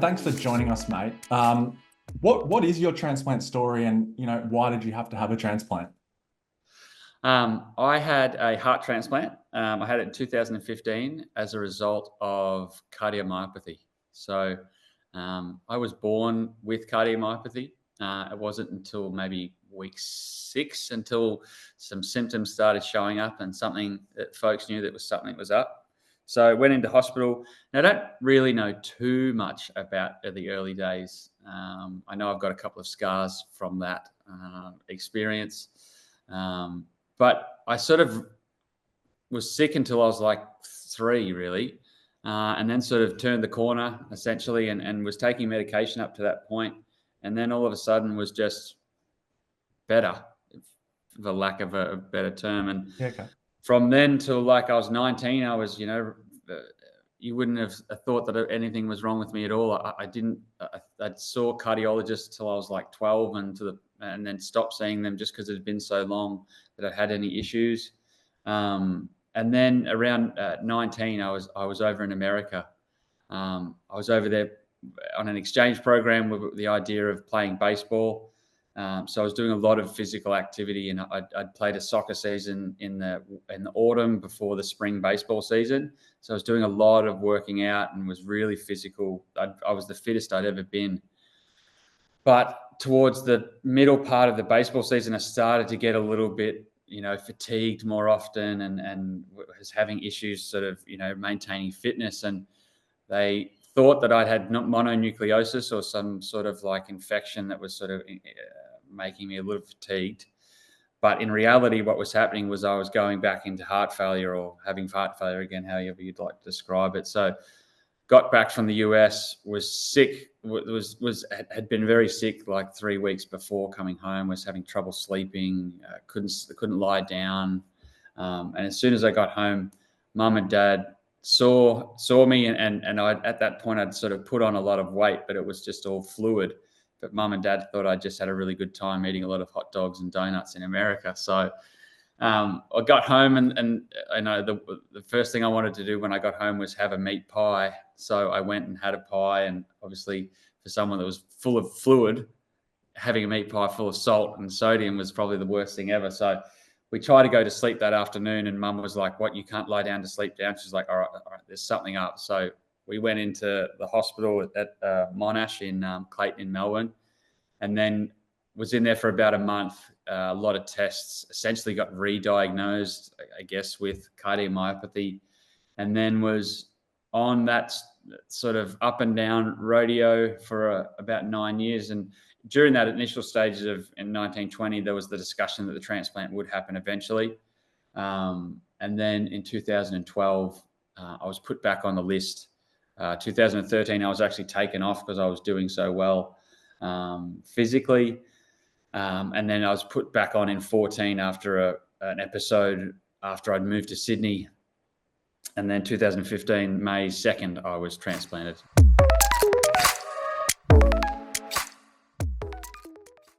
thanks for joining us, mate. What is your transplant story, and why did you have to have a transplant? I had a heart transplant. I had it in 2015 as a result of cardiomyopathy. So I was born with cardiomyopathy. It wasn't until maybe week 6 until some symptoms started showing up and something that folks knew that was something was up. So I went into hospital. Now, I don't really know too much about the early days. I know I've got a couple of scars from that experience. But I sort of was sick until I was like 3, really, and then sort of turned the corner essentially and was taking medication up to that point. And then all of a sudden was just better, for the lack of a better term. And Yeah, okay. from then till like I was 19, I was, you wouldn't have thought that anything was wrong with me at all. I didn't, I saw cardiologists till I was like 12 and then stopped seeing them just because it had been so long that I had any issues. And then around 19, I was over in America. I was over there on an exchange program with the idea of playing baseball. So I was doing a lot of physical activity, and I'd played a soccer season in the autumn before the spring baseball season. So I was doing a lot of working out and was really physical. I was the fittest I'd ever been. But towards the middle part of the baseball season, I started to get a little bit, fatigued more often and was having issues sort of, maintaining fitness. And they thought that I'd had mononucleosis or some sort of like infection that was sort of making me a little fatigued. But in reality, what was happening was I was going back into heart failure or having heart failure again, however you'd like to describe it. So got back from the US, was sick, had been very sick like 3 weeks before coming home, was having trouble sleeping, couldn't lie down. And as soon as I got home, mum and dad saw me, and I, at that point, I'd sort of put on a lot of weight, but it was just all fluid. But mum and dad thought I just had a really good time eating a lot of hot dogs and donuts in America. So I got home, and I know the first thing I wanted to do when I got home was have a meat pie. So I went and had a pie, and obviously for someone that was full of fluid, having a meat pie full of salt and sodium was probably the worst thing ever. So we tried to go to sleep that afternoon, and mum was like, "What, you can't lie down to sleep down?" She's like, all right, there's something up. So we went into the hospital at Monash in Clayton in Melbourne, and then was in there for about a month. A lot of tests, essentially got re-diagnosed, I guess, with cardiomyopathy, and then was on that sort of up and down rodeo for about 9 years. And during that initial stages in 1920, there was the discussion that the transplant would happen eventually. And then in 2012, I was put back on the list. 2013, I was actually taken off because I was doing so well physically. And then I was put back on in 14 after an episode after I'd moved to Sydney. And then 2015, May 2nd, I was transplanted.